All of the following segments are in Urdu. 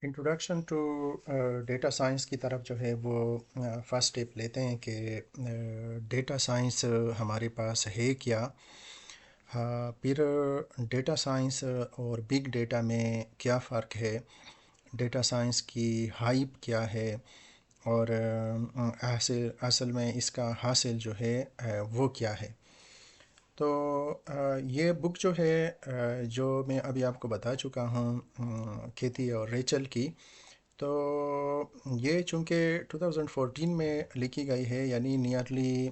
انٹروڈکشن ٹو ڈیٹا سائنس کی طرف جو ہے وہ فرسٹ اسٹیپ لیتے ہیں کہ ڈیٹا سائنس ہمارے پاس ہے کیا. پھر ڈیٹا سائنس اور بگ ڈیٹا میں کیا فرق ہے، ڈیٹا سائنس کی ہائپ کیا ہے، اور اصل میں اس کا حاصل جو ہے وہ کیا ہے. تو یہ بک جو ہے جو میں ابھی آپ کو بتا چکا ہوں، کیتھی اور ریچل کی، تو یہ چونکہ 2014 میں لکھی گئی ہے، یعنی نیئرلی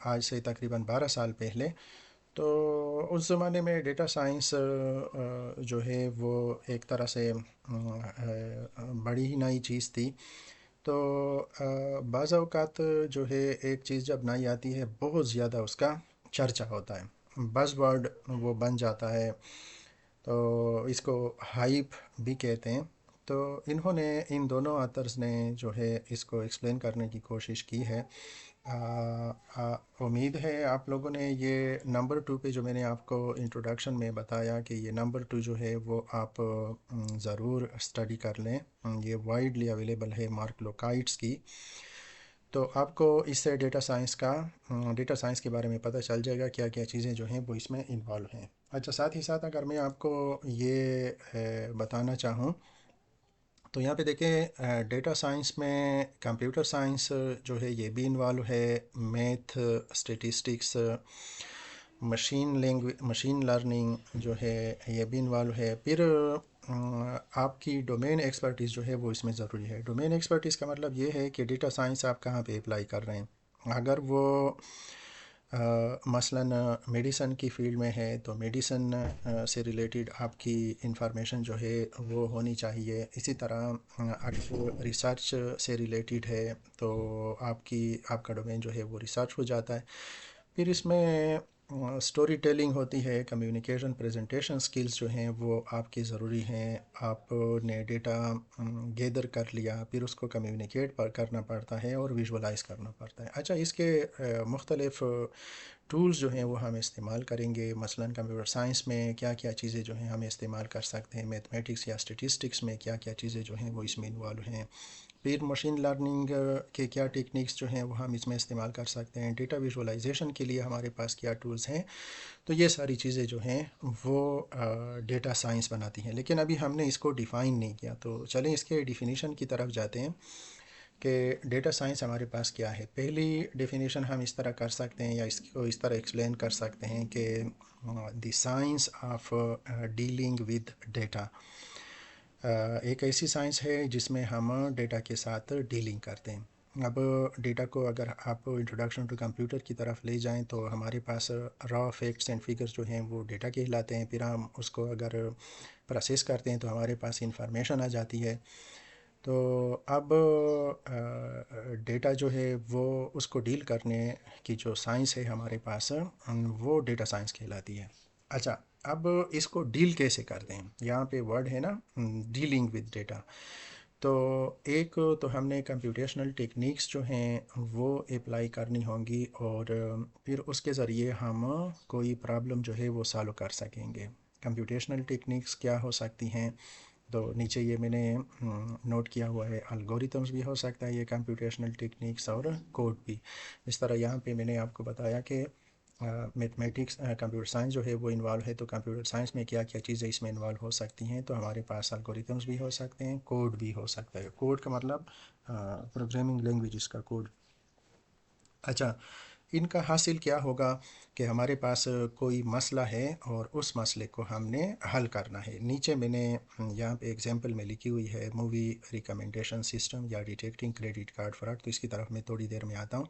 آج سے تقریباً 12 سال پہلے. تو اس زمانے میں ڈیٹا سائنس جو ہے وہ ایک طرح سے بڑی ہی نئی چیز تھی. تو بعض اوقات جو ہے ایک چیز جب نئی آتی ہے بہت زیادہ اس کا چرچا ہوتا ہے، بز ورڈ وہ بن جاتا ہے، تو اس کو ہائپ بھی کہتے ہیں. تو انہوں نے، ان دونوں آتھرز نے جو ہے اس کو ایکسپلین کرنے کی کوشش کی ہے. امید ہے آپ لوگوں نے یہ نمبر 2 پہ جو میں نے آپ کو انٹروڈکشن میں بتایا کہ یہ نمبر 2 جو ہے وہ آپ ضرور اسٹڈی کر لیں. یہ وائڈلی اویلیبل ہے مارک لوکائٹس کی. تو آپ کو اس سے ڈیٹا سائنس کے بارے میں پتہ چل جائے گا کیا کیا چیزیں جو ہیں وہ اس میں انوالو ہیں. اچھا، ساتھ ہی ساتھ اگر میں آپ کو یہ بتانا چاہوں تو یہاں پہ دیکھیں، ڈیٹا سائنس میں کمپیوٹر سائنس جو ہے یہ بھی انوالو ہے، میتھ، اسٹیٹسٹکس، مشین لرننگ جو ہے یہ بھی انوالو ہے. پھر آپ کی ڈومین ایکسپرٹیز جو ہے وہ اس میں ضروری ہے. ڈومین ایکسپرٹیز کا مطلب یہ ہے کہ ڈیٹا سائنس آپ کہاں پہ اپلائی کر رہے ہیں. اگر وہ مثلاً میڈیسن کی فیلڈ میں ہے تو میڈیسن سے ریلیٹڈ آپ کی انفارمیشن جو ہے وہ ہونی چاہیے. اسی طرح اگر ریسرچ سے ریلیٹڈ ہے تو آپ کا ڈومین جو ہے وہ ریسرچ ہو جاتا ہے. پھر اس میں سٹوری ٹیلنگ ہوتی ہے، کمیونیکیشن، پریزنٹیشن سکلز جو ہیں وہ آپ کی ضروری ہیں. آپ نے ڈیٹا گیدر کر لیا، پھر اس کو کمیونیکیٹ کرنا پڑتا ہے اور ویژولائز کرنا پڑتا ہے. اچھا، اس کے مختلف ٹولز جو ہیں وہ ہم استعمال کریں گے. مثلاً کمپیوٹر سائنس میں کیا کیا چیزیں جو ہیں ہم استعمال کر سکتے ہیں، میتھمیٹکس یا اسٹیٹسٹکس میں کیا کیا چیزیں جو ہیں وہ اس میں انوالو ہیں. پھر مشین لرننگ کے کیا ٹیکنیکس جو ہیں وہ ہم اس میں استعمال کر سکتے ہیں. ڈیٹا ویژولائزیشن کے لیے ہمارے پاس کیا ٹولز ہیں. تو یہ ساری چیزیں جو ہیں وہ ڈیٹا سائنس بناتی ہیں. لیکن ابھی ہم نے اس کو ڈیفائن نہیں کیا، تو چلیں اس کے ڈیفینیشن کی طرف جاتے ہیں کہ ڈیٹا سائنس ہمارے پاس کیا ہے. پہلی ڈیفینیشن ہم اس طرح کر سکتے ہیں یا اس کو اس طرح ایکسپلین کر سکتے ہیں کہ the science of dealing with data. ایک ایسی سائنس ہے جس میں ہم ڈیٹا کے ساتھ ڈیلنگ کرتے ہیں. اب ڈیٹا کو اگر آپ انٹروڈکشن ٹو کمپیوٹر کی طرف لے جائیں تو ہمارے پاس را فیکٹس اینڈ فگرز جو ہیں وہ ڈیٹا کہلاتے ہیں. پھر ہم اس کو اگر پروسیس کرتے ہیں تو ہمارے پاس انفارمیشن آ جاتی ہے. تو اب ڈیٹا جو ہے وہ اس کو ڈیل کرنے کی جو سائنس ہے ہمارے پاس وہ ڈیٹا سائنس کہلاتی ہے. اچھا، اب اس کو ڈیل کیسے کرتے ہیں؟ یہاں پہ ورڈ ہے نا، ڈیلنگ ود ڈیٹا. تو ایک تو ہم نے کمپیوٹیشنل ٹیکنیکس جو ہیں وہ اپلائی کرنی ہوں گی، اور پھر اس کے ذریعے ہم کوئی پرابلم جو ہے وہ سالو کر سکیں گے. کمپیوٹیشنل ٹیکنیکس کیا ہو سکتی ہیں؟ تو نیچے یہ میں نے نوٹ کیا ہوا ہے، الگوریتمز بھی ہو سکتا ہے یہ کمپیوٹیشنل ٹیکنیکس، اور کوڈ بھی. اس طرح یہاں پہ میں نے آپ کو بتایا کہ میتھمیٹکس، کمپیوٹر سائنس جو ہے وہ انوالو ہے. تو کمپیوٹر سائنس میں کیا کیا چیزیں اس میں انوالو ہو سکتی ہیں؟ تو ہمارے پاس الگوریتمز بھی ہو سکتے ہیں، کوڈ بھی ہو سکتا ہے. کوڈ کا مطلب پروگرامنگ لینگویجز کا کوڈ. اچھا، ان کا حاصل کیا ہوگا کہ ہمارے پاس کوئی مسئلہ ہے اور اس مسئلے کو ہم نے حل کرنا ہے. نیچے میں نے یہاں پہ ایگزامپل میں لکھی ہوئی ہے مووی ریکمنڈیشن سسٹم یا ڈیٹیکٹنگ کریڈٹ کارڈ فراڈ. تو اس کی طرف میں تھوڑی دیر میں آتا ہوں.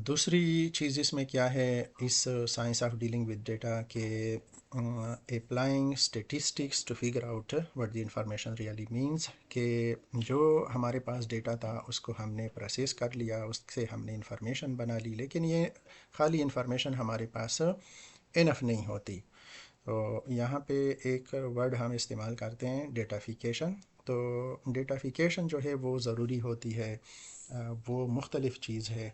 دوسری چیز اس میں کیا ہے، اس science of dealing with data کے applying statistics to figure out what the information really means, کہ جو ہمارے پاس ڈیٹا تھا اس کو ہم نے پروسیس کر لیا، اس سے ہم نے انفارمیشن بنا لی، لیکن یہ خالی انفارمیشن ہمارے پاس انف نہیں ہوتی. تو یہاں پہ ایک ورڈ ہم استعمال کرتے ہیں، ڈیٹافیکیشن. تو ڈیٹافیکیشن جو ہے وہ ضروری ہوتی ہے، وہ مختلف چیز ہے.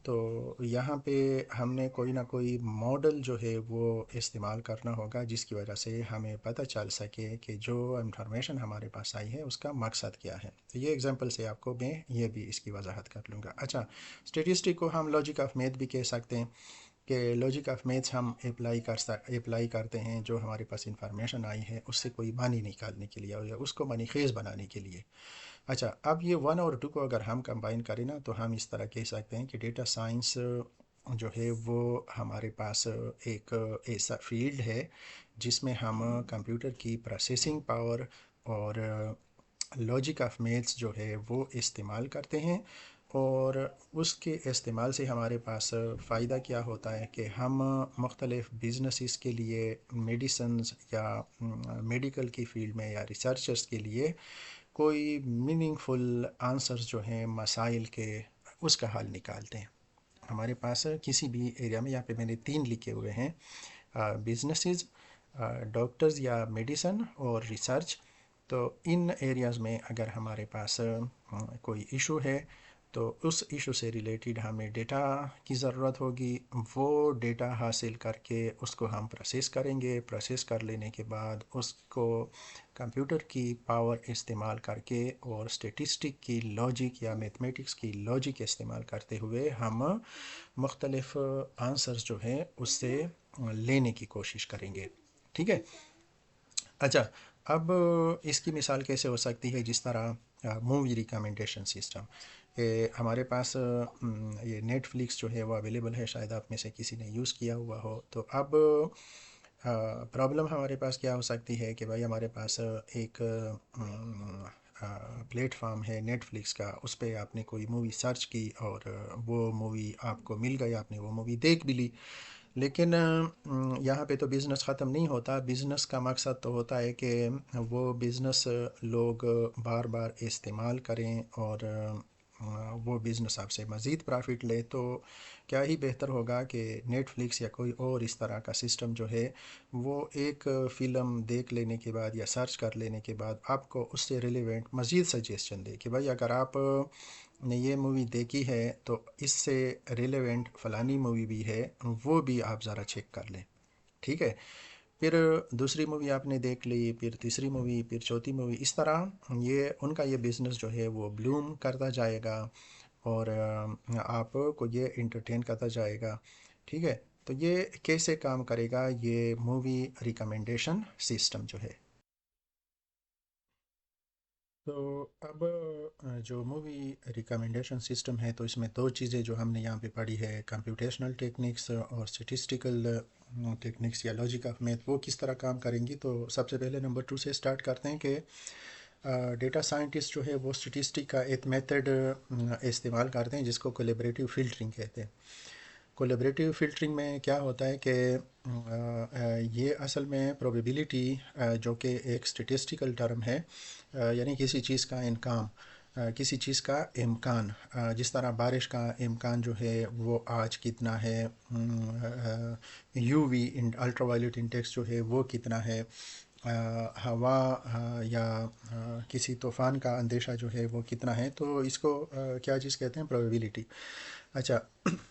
تو یہاں پہ ہم نے کوئی نہ کوئی ماڈل جو ہے وہ استعمال کرنا ہوگا جس کی وجہ سے ہمیں پتہ چل سکے کہ جو انفارمیشن ہمارے پاس آئی ہے اس کا مقصد کیا ہے. تو یہ ایگزامپل سے آپ کو میں یہ بھی اس کی وضاحت کر لوں گا. اچھا، اسٹیٹسٹک کو ہم لاجک آف میتھ بھی کہہ سکتے ہیں کہ لاجک آف میتھس ہم اپلائی کرتے ہیں جو ہمارے پاس انفارمیشن آئی ہے اس سے کوئی معنی نکالنے کے لیے یا اس کو معنی خیز بنانے کے لیے. اچھا، اب یہ 1 اور 2 کو اگر ہم کمبائن کریں نا تو ہم اس طرح کہہ سکتے ہیں کہ ڈیٹا سائنس جو ہے وہ ہمارے پاس ایک ایسا فیلڈ ہے جس میں ہم کمپیوٹر کی پروسیسنگ پاور اور لاجک آف میتھس جو ہے وہ استعمال کرتے ہیں. اور اس کے استعمال سے ہمارے پاس فائدہ کیا ہوتا ہے کہ ہم مختلف بزنسز کے لیے، میڈیسنز یا میڈیکل کی فیلڈ میں یا ریسرچرز کے لیے کوئی میننگ فل آنسرز جو ہیں مسائل کے اس کا حل نکالتے ہیں. ہمارے پاس کسی بھی ایریا میں، یہاں پہ میں نے 3 لکھے ہوئے ہیں، بزنسز، ڈاکٹرز یا میڈیسن اور ریسرچ. تو ان ایریاز میں اگر ہمارے پاس کوئی ایشو ہے تو اس ایشو سے ریلیٹڈ ہمیں ڈیٹا کی ضرورت ہوگی. وہ ڈیٹا حاصل کر کے اس کو ہم پروسیس کریں گے. پروسیس کر لینے کے بعد اس کو کمپیوٹر کی پاور استعمال کر کے اور اسٹیٹسٹک کی لاجک یا میتھمیٹکس کی لاجک استعمال کرتے ہوئے ہم مختلف آنسرز جو ہیں اس سے لینے کی کوشش کریں گے. ٹھیک ہے. اچھا، اب اس کی مثال کیسے ہو سکتی ہے؟ جس طرح مووی ریکمنڈیشن سسٹم. ہمارے پاس یہ نیٹ فلکس جو ہے وہ اویلیبل ہے، شاید آپ میں سے کسی نے یوز کیا ہوا ہو. تو اب پرابلم ہمارے پاس کیا ہو سکتی ہے کہ بھائی ہمارے پاس ایک پلیٹ فارم ہے نیٹ فلکس کا، اس پہ آپ نے کوئی مووی سرچ کی اور وہ مووی آپ کو مل گئی، آپ نے وہ مووی دیکھ بھی لی. لیکن یہاں پہ تو بزنس ختم نہیں ہوتا. بزنس کا مقصد تو ہوتا ہے کہ وہ بزنس لوگ بار بار استعمال کریں اور وہ بزنس آپ سے مزید پرافٹ لے. تو کیا ہی بہتر ہوگا کہ نیٹ فلکس یا کوئی اور اس طرح کا سسٹم جو ہے وہ ایک فلم دیکھ لینے کے بعد یا سرچ کر لینے کے بعد آپ کو اس سے ریلیونٹ مزید سجیسشن دے کہ بھائی اگر آپ نے یہ مووی دیکھی ہے تو اس سے ریلیونٹ فلانی مووی بھی ہے، وہ بھی آپ ذرا چیک کر لیں. ٹھیک ہے. پھر دوسری مووی آپ نے دیکھ لی، پھر تیسری مووی، پھر چوتھی مووی. اس طرح یہ ان کا یہ بزنس جو ہے وہ بلوم کرتا جائے گا اور آپ کو یہ انٹرٹین کرتا جائے گا. ٹھیک ہے. تو یہ کیسے کام کرے گا یہ مووی ریکمنڈیشن سسٹم جو ہے؟ تو اب جو مووی ریکمنڈیشن سسٹم ہے تو اس میں 2 چیزیں جو ہم نے یہاں پہ پڑھی ہے، کمپیوٹیشنل ٹیکنکس اور اسٹیٹسٹیکل ٹیکنکس یا لاجک آف میتھ، وہ کس طرح کام کریں گی. تو سب سے پہلے نمبر 2 سے سٹارٹ کرتے ہیں کہ ڈیٹا سائنٹسٹ جو ہے وہ اسٹیٹسٹک کا ایک میتھڈ استعمال کرتے ہیں جس کو کولیبریٹیو فلٹرنگ کہتے ہیں. کولیبریٹیو فلٹرنگ میں کیا ہوتا ہے کہ یہ اصل میں پروبیبلٹی جو کہ ایک اسٹیٹسٹیکل ٹرم ہے، یعنی کسی چیز کا کسی چیز کا امکان، جس طرح بارش کا امکان جو ہے وہ آج کتنا ہے، U V ultraviolet index جو ہے وہ کتنا ہے، ہوا یا کسی طوفان کا اندیشہ جو ہے وہ کتنا ہے. تو اس کو کیا چیز کہتے ہیں؟ پروبیبلٹی. اچھا،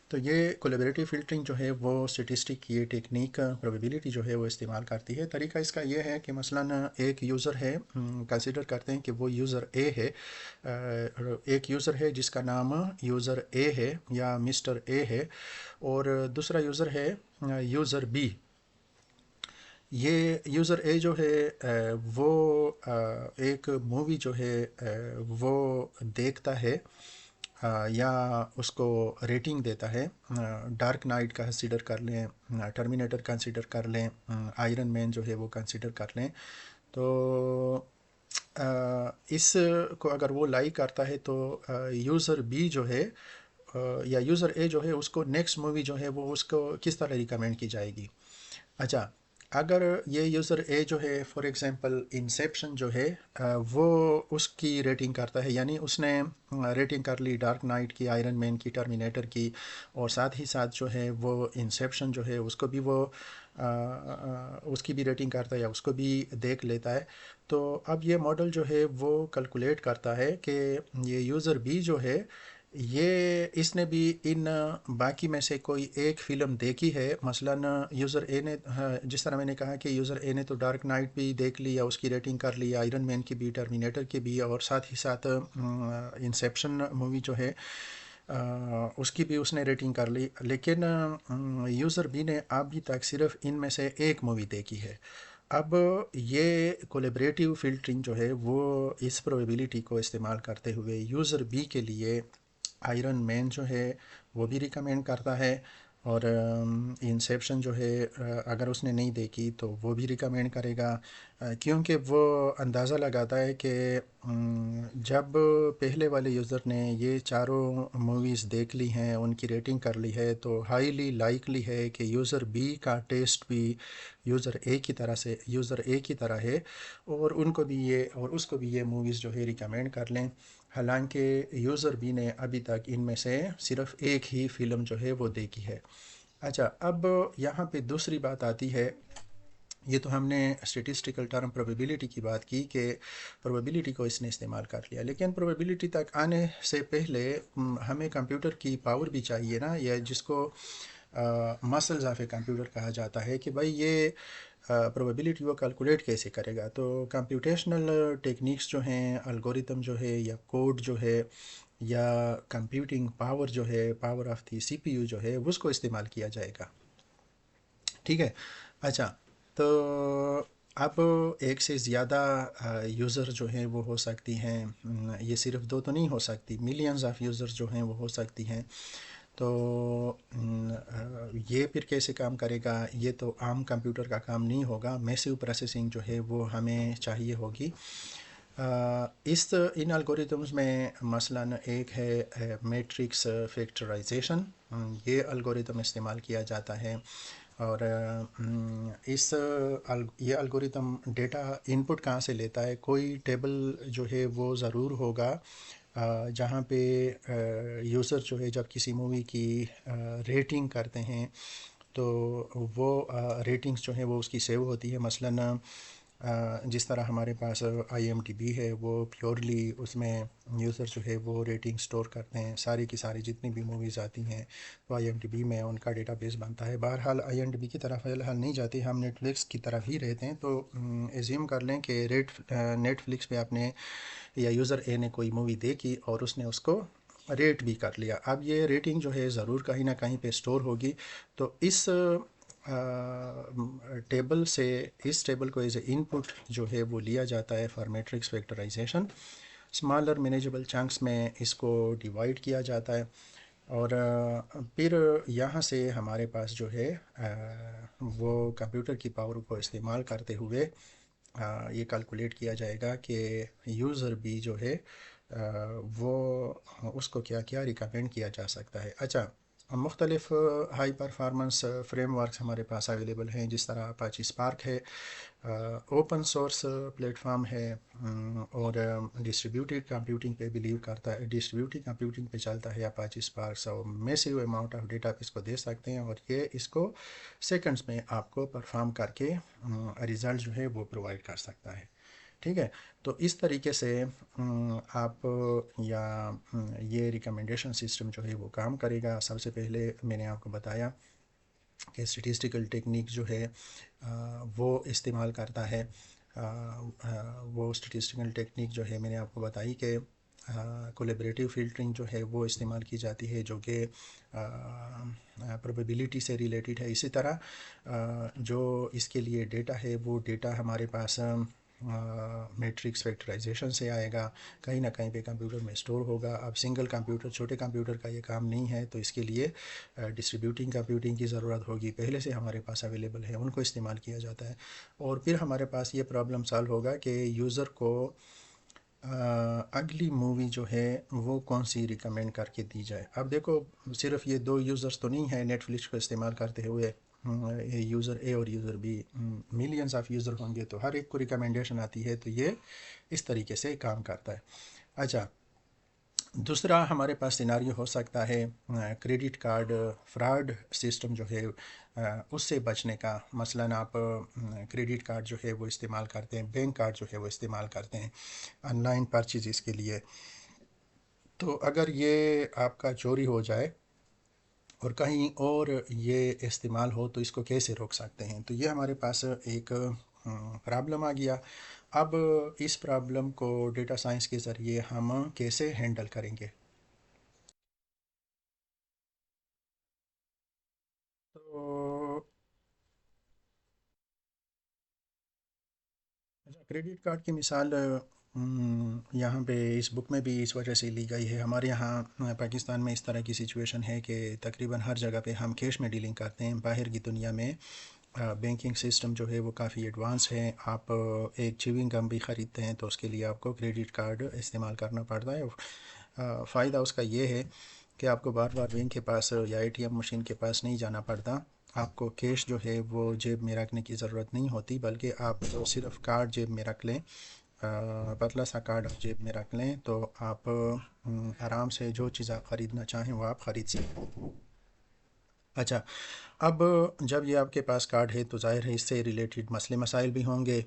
تو یہ کولیبریٹیو فلٹرنگ جو ہے وہ اسٹیٹسٹک کی ٹیکنیک پروبیبلٹی جو ہے وہ استعمال کرتی ہے. طریقہ اس کا یہ ہے کہ مثلاً ایک یوزر ہے، کنسیڈر کرتے ہیں کہ وہ یوزر اے ہے، ایک یوزر ہے جس کا نام یوزر اے ہے یا مسٹر اے ہے، اور دوسرا یوزر ہے یوزر بی. یہ یوزر اے جو ہے وہ ایک مووی جو ہے وہ دیکھتا ہے یا اس کو ریٹنگ دیتا ہے. ڈارک نائٹ کنسیڈر کر لیں، ٹرمینیٹر کنسیڈر کر لیں، آئرن مین جو ہے وہ کنسیڈر کر لیں. تو اس کو اگر وہ لائک کرتا ہے تو یوزر بی جو ہے یا یوزر اے جو ہے اس کو نیکسٹ مووی جو ہے وہ اس کو کس طرح ریکمینڈ کی جائے گی. اچھا، اگر یہ یوزر اے جو ہے فار ایگزامپل انسیپشن جو ہے وہ اس کی ریٹنگ کرتا ہے، یعنی اس نے ریٹنگ کر لی ڈارک نائٹ کی، آئرن مین کی، ٹرمینیٹر کی، اور ساتھ ہی ساتھ جو ہے وہ انسیپشن جو ہے اس کو بھی وہ اس کی بھی ریٹنگ کرتا ہے یا اس کو بھی دیکھ لیتا ہے. تو اب یہ ماڈل جو ہے وہ کیلکولیٹ کرتا ہے کہ یہ یوزر بی جو ہے اس نے بھی ان باقی میں سے کوئی ایک فلم دیکھی ہے، مثلاً یوزر اے نے، جس طرح میں نے کہا کہ یوزر اے نے تو ڈارک نائٹ بھی دیکھ لی، اس کی ریٹنگ کر لی، آئرن مین کی بھی، ٹرمینیٹر کی بھی، اور ساتھ ہی ساتھ انسیپشن مووی جو ہے اس کی بھی اس نے ریٹنگ کر لی، لیکن یوزر بی نے ابھی تک صرف ان میں سے ایک مووی دیکھی ہے۔ اب یہ کولیبریٹیو فلٹرنگ جو ہے وہ اس پروبیبلٹی کو استعمال کرتے ہوئے یوزر بی کے لیے آئرن مین جو ہے وہ بھی ریکمینڈ کرتا ہے، اور انسیپشن جو ہے اگر اس نے نہیں دیکھی تو وہ بھی ریکمینڈ کرے گا، کیونکہ وہ اندازہ لگاتا ہے کہ جب پہلے والے یوزر نے یہ چاروں موویز دیکھ لی ہیں، ان کی ریٹنگ کر لی ہے، تو ہائیلی لائکلی ہے کہ یوزر بی کا ٹیسٹ بھی یوزر اے کی طرح ہے، اور ان کو بھی یہ اور اس کو بھی یہ موویز جو ہے ریکمینڈ کر لیں، حالانکہ یوزر بی نے ابھی تک ان میں سے صرف ایک ہی فلم جو ہے وہ دیکھی ہے۔ اچھا، اب یہاں پہ دوسری بات آتی ہے، یہ تو ہم نے اسٹیٹسٹیکل ٹرم پروبیبلٹی کی بات کی کہ پروبیبلٹی کو اس نے استعمال کر لیا، لیکن پروبیبلٹی تک آنے سے پہلے ہمیں کمپیوٹر کی پاور بھی چاہیے نا، یا جس کو مسلز آف اے کمپیوٹر کہا جاتا ہے، کہ بھائی یہ پروبیبلٹی وہ کیلکولیٹ کیسے کرے گا۔ تو کمپیوٹیشنل ٹیکنیکس جو ہیں، الگوریتم جو ہے یا کوڈ جو ہے یا کمپیوٹنگ پاور جو ہے، power of the C P U جو ہے، اس کو استعمال کیا جائے گا، ٹھیک ہے۔ اچھا، تو اب ایک سے زیادہ یوزر جو ہیں وہ ہو سکتی ہیں، یہ صرف دو تو نہیں ہو سکتی، ملینز آف یوزر جو ہیں وہ ہو سکتی ہیں۔ تو یہ پھر کیسے کام کرے گا؟ یہ تو عام کمپیوٹر کا کام نہیں ہوگا، میسیو پروسیسنگ جو ہے وہ ہمیں چاہیے ہوگی۔ ان الگوریتمز میں مثلاً ایک ہے میٹرکس فیکٹرائزیشن، یہ الگوریتم استعمال کیا جاتا ہے، اور یہ الگوریتم ڈیٹا ان پٹ کہاں سے لیتا ہے؟ کوئی ٹیبل جو ہے وہ ضرور ہوگا جہاں پہ یوزر جو ہے جب کسی مووی کی ریٹنگ کرتے ہیں تو وہ ریٹنگز جو ہیں وہ اس کی سیو ہوتی ہے، مثلاً جس طرح ہمارے پاس آئی ایم ڈی بی ہے، وہ پیورلی اس میں یوزر جو ہے وہ ریٹنگ سٹور کرتے ہیں، ساری کی ساری جتنی بھی موویز آتی ہیں تو آئی ایم ڈی بی میں ان کا ڈیٹا بیس بنتا ہے۔ بہرحال آئی ایم ڈی بی کی طرف فی الحال نہیں جاتے، ہم نیٹ فلکس کی طرف ہی رہتے ہیں، تو ایزیوم کر لیں کہ نیٹ فلکس پہ آپ نے یا یوزر اے نے کوئی مووی دیکھی اور اس نے اس کو ریٹ بھی کر لیا۔ اب یہ ریٹنگ جو ہے ضرور کہیں نہ کہیں پہ سٹور ہوگی، تو اس ٹیبل کو ایز اے ان پٹ جو ہے وہ لیا جاتا ہے for matrix factorization, smaller manageable chunks میں اس کو ڈیوائڈ کیا جاتا ہے، اور پھر یہاں سے ہمارے پاس جو ہے وہ کمپیوٹر کی پاور کو استعمال کرتے ہوئے یہ کیلکولیٹ کیا جائے گا کہ یوزر بھی جو ہے وہ اس کو کیا کیا ریکمینڈ کیا جا سکتا ہے۔ اچھا، مختلف ہائی پرفارمنس فریم ورکس ہمارے پاس اویلیبل ہیں، جس طرح اپاچی اسپارک ہے، اوپن سورس پلیٹ فارم ہے، اور ڈسٹریبیوٹیڈ کمپیوٹنگ پہ بلیو کرتا ہے، ڈسٹریبیوٹیڈ کمپیوٹنگ پہ چلتا ہے اپاچی اسپارکس، اور میسیو اماؤنٹ آف ڈیٹا آپ اس کو دے سکتے ہیں، اور یہ اس کو سیکنڈز میں آپ کو پرفارم کر کے ریزلٹ جو ہے وہ پرووائڈ کر سکتا ہے، ٹھیک ہے۔ تو اس طریقے سے آپ یا یہ ریکمنڈیشن سسٹم جو ہے وہ کام کرے گا۔ سب سے پہلے میں نے آپ کو بتایا کہ اسٹیٹسٹیکل ٹیکنیک جو ہے وہ استعمال کرتا ہے، وہ اسٹیٹسٹیکل ٹیکنیک جو ہے میں نے آپ کو بتائی کہ کولیبریٹیو فلٹرنگ جو ہے وہ استعمال کی جاتی ہے، جو کہ پروبیبلٹی سے ریلیٹڈ ہے۔ اسی طرح جو اس کے لیے ڈیٹا ہے وہ ڈیٹا ہمارے پاس میٹرکس فیکٹرائزیشن سے آئے گا، کہیں نہ کہیں پہ کمپیوٹر میں سٹور ہوگا۔ اب سنگل کمپیوٹر، چھوٹے کمپیوٹر کا یہ کام نہیں ہے، تو اس کے لیے ڈسٹریبیوٹنگ کمپیوٹنگ کی ضرورت ہوگی، پہلے سے ہمارے پاس اویلیبل ہے، ان کو استعمال کیا جاتا ہے، اور پھر ہمارے پاس یہ پرابلم سالو ہوگا کہ یوزر کو اگلی مووی جو ہے وہ کون سی ریکمینڈ کر کے دی جائے۔ اب دیکھو، صرف یہ دو یوزرز تو نہیں ہیں نیٹ فلکس کو استعمال کرتے ہوئے، یوزر اے اور user B, millions of user ہوں گے، تو ہر ایک کو ریکمنڈیشن آتی ہے، تو یہ اس طریقے سے کام کرتا ہے۔ اچھا، دوسرا ہمارے پاس سیناریو ہو سکتا ہے کریڈٹ کارڈ فراڈ سسٹم جو ہے اس سے بچنے کا۔ مثلاً آپ کریڈٹ کارڈ جو ہے وہ استعمال کرتے ہیں، بینک کارڈ جو ہے وہ استعمال کرتے ہیں آن لائن پرچیزز کے لیے، تو اگر یہ آپ کا چوری ہو جائے اور کہیں اور یہ استعمال ہو تو اس کو کیسے روک سکتے ہیں؟ تو یہ ہمارے پاس ایک پرابلم آ گیا۔ اب اس پرابلم کو ڈیٹا سائنس کے ذریعے ہم کیسے ہینڈل کریں گے؟ تو اچھا، کریڈٹ کارڈ کی مثال یہاں پہ اس بک میں بھی اس وجہ سے لی گئی ہے۔ ہمارے یہاں پاکستان میں اس طرح کی سچویشن ہے کہ تقریباً ہر جگہ پہ ہم کیش میں ڈیلنگ کرتے ہیں۔ باہر کی دنیا میں بینکنگ سسٹم جو ہے وہ کافی ایڈوانس ہے۔ آپ ایک چیونگ گم بھی خریدتے ہیں تو اس کے لیے آپ کو کریڈٹ کارڈ استعمال کرنا پڑتا ہے۔ فائدہ اس کا یہ ہے کہ آپ کو بار بار بینک کے پاس یا اے ٹی ایم مشین کے پاس نہیں جانا پڑتا۔ آپ کو کیش جو ہے وہ جیب میں رکھنے کی ضرورت نہیں ہوتی، بلکہ آپ صرف کارڈ جیب میں رکھ لیں، پتلا سا کارڈ آپ جیب میں رکھ لیں تو آپ آرام سے جو چیز آپ خریدنا چاہیں وہ آپ خرید سکتے ہیں۔ اچھا، اب جب یہ آپ کے پاس کارڈ ہے تو ظاہر ہے اس سے ریلیٹڈ مسئلے مسائل بھی ہوں گے۔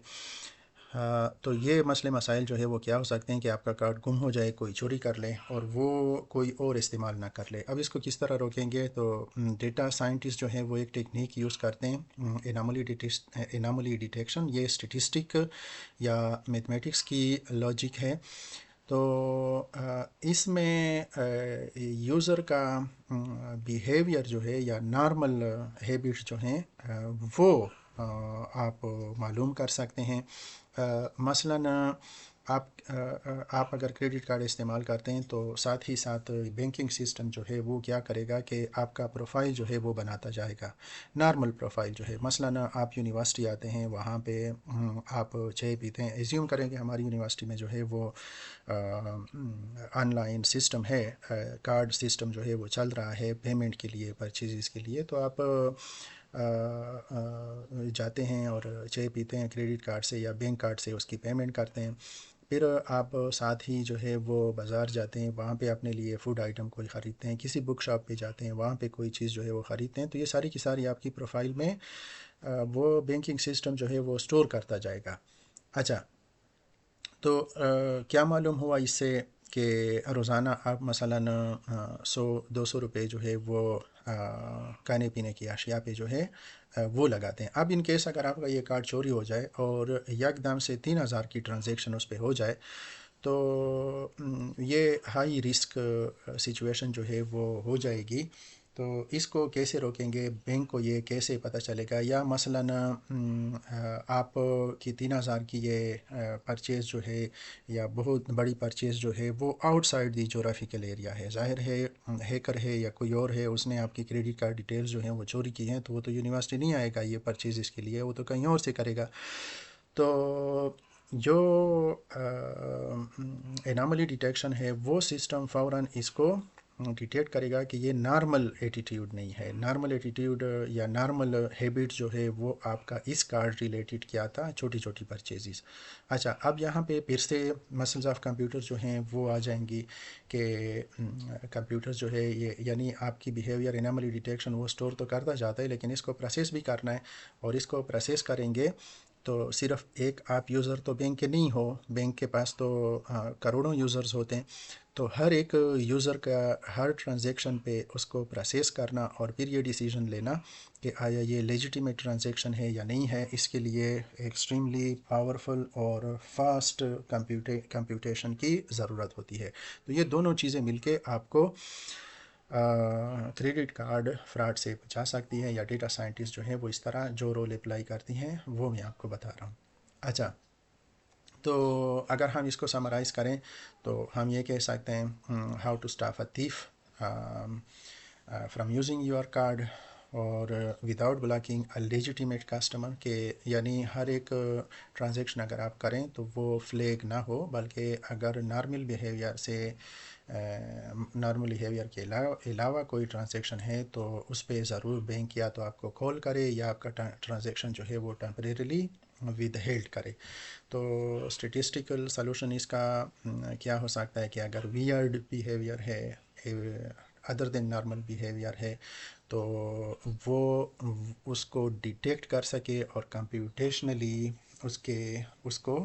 تو یہ مسئلے مسائل جو ہے وہ کیا ہو سکتے ہیں کہ آپ کا کارڈ گم ہو جائے، کوئی چوری کر لے اور وہ کوئی اور استعمال نہ کر لے۔ اب اس کو کس طرح روکیں گے؟ تو ڈیٹا سائنٹسٹ جو ہے وہ ایک ٹیکنیک یوز کرتے ہیں، اناملی ڈیٹیکشن۔ یہ اسٹیٹسٹک یا میتھمیٹکس کی لاجک ہے۔ تو اس میں یوزر کا بیہیویئر جو ہے یا نارمل ہیبٹس جو ہیں وہ آپ معلوم کر سکتے ہیں۔ مثلاً آپ اگر کریڈٹ کارڈ استعمال کرتے ہیں تو ساتھ ہی ساتھ بینکنگ سسٹم جو ہے وہ کیا کرے گا کہ آپ کا پروفائل جو ہے وہ بناتا جائے گا، نارمل پروفائل جو ہے۔ مثلاً آپ یونیورسٹی آتے ہیں، وہاں پہ آپ چائے پیتے ہیں، ایزیوم کریں کہ ہماری یونیورسٹی میں جو ہے وہ آن لائن سسٹم ہے، کارڈ سسٹم جو ہے وہ چل رہا ہے پیمنٹ کے لیے، پرچیزز کے لیے۔ تو آپ جاتے ہیں اور چائے پیتے ہیں کریڈٹ کارڈ سے یا بینک کارڈ سے اس کی پیمنٹ کرتے ہیں۔ پھر آپ ساتھ ہی جو ہے وہ بازار جاتے ہیں، وہاں پہ اپنے لیے فوڈ آئٹم کوئی خریدتے ہیں، کسی بک شاپ پہ جاتے ہیں، وہاں پہ کوئی چیز جو ہے وہ خریدتے ہیں۔ تو یہ ساری کی ساری آپ کی پروفائل میں وہ بینکنگ سسٹم جو ہے وہ اسٹور کرتا جائے گا۔ اچھا، تو کیا معلوم ہوا اس سے کہ روزانہ آپ مثلاً 100-200 روپے جو ہے وہ کھانے پینے کی اشیاء پہ جو ہے وہ لگاتے ہیں۔ اب ان کیس اگر آپ کا یہ کارڈ چوری ہو جائے اور یک دم سے 3000 کی ٹرانزیکشن اس پہ ہو جائے تو یہ ہائی رسک سچویشن جو ہے وہ ہو جائے گی۔ تو اس کو کیسے روکیں گے؟ بینک کو یہ کیسے پتہ چلے گا؟ یا مثلاً آپ کی 3000 کی یہ پرچیز جو ہے یا بہت بڑی پرچیز جو ہے وہ آؤٹ سائڈ دی جغرافیکل ایریا ہے، ظاہر ہے ہیکر ہے یا کوئی اور ہے، اس نے آپ کی کریڈٹ کارڈ ڈیٹیلز جو ہیں وہ چوری کی ہیں، تو وہ تو یونیورسٹی نہیں آئے گا یہ پرچیز اس کے لیے، وہ تو کہیں اور سے کرے گا۔ تو جو اناملی ڈیٹیکشن ہے وہ سسٹم فوراً اس کو ڈیٹیکٹ کرے گا کہ یہ نارمل ایٹیٹیوڈ نہیں ہے، نارمل ایٹیٹیوڈ یا نارمل ہیبٹ جو ہے وہ آپ کا اس کارڈ ریلیٹڈ کیا تھا، چھوٹی چھوٹی پرچیزز۔ اچھا، اب یہاں پہ پھر سے مسلز آف کمپیوٹر جو ہیں وہ آ جائیں گی کہ کمپیوٹر جو ہے یہ یعنی آپ کی بیہیویئر اناملی ڈیٹیکشن وہ اسٹور تو کرتا جاتا ہے، لیکن اس کو پروسیس بھی کرنا ہے، اور اس کو پروسیس کریں گے تو صرف ایک آپ یوزر تو بینک کے نہیں ہو، بینک کے پاس تو کروڑوں یوزرز ہوتے ہیں۔ تو ہر ایک یوزر کا ہر ٹرانزیکشن پہ اس کو پروسیس کرنا اور پھر یہ ڈیسیجن لینا کہ آیا یہ لیجیٹیمیٹ ٹرانزیکشن ہے یا نہیں ہے، اس کے لیے ایکسٹریملی پاورفل اور فاسٹ کمپیوٹیشن کی ضرورت ہوتی ہے۔ تو یہ دونوں چیزیں مل کے آپ کو کریڈٹ کارڈ فراڈ سے بچا سکتی ہے، یا ڈیٹا سائنٹسٹ جو ہے وہ اس طرح جو رول اپلائی کرتی ہیں وہ میں آپ کو بتا رہا ہوں۔ اچھا، تو اگر ہم اس کو سمرائز کریں تو ہم یہ کہہ سکتے ہیں how to stop a thief from using your card اور without blocking a legitimate customer, کہ یعنی ہر ایک ٹرانزیکشن اگر آپ کریں تو وہ فلیگ نہ ہو، بلکہ اگر نارمل بیہیویئر سے نارمل بیہیویئر کے علاوہ کوئی ٹرانزیکشن ہے تو اس پہ ضرور بینک یا تو آپ کو کال کرے یا آپ کا ٹرانزیکشن جو ہے وہ ٹیمپریریلی ود ہیلڈ کرے۔ تو اسٹیٹسٹیکل سلوشن اس کا کیا ہو سکتا ہے کہ اگر ویئرڈ بیہیویئر ہے، ادر دین نارمل بیہیویئر ہے، تو وہ اس کو ڈیٹیکٹ کر سکے اور کمپیوٹیشنلی اس کو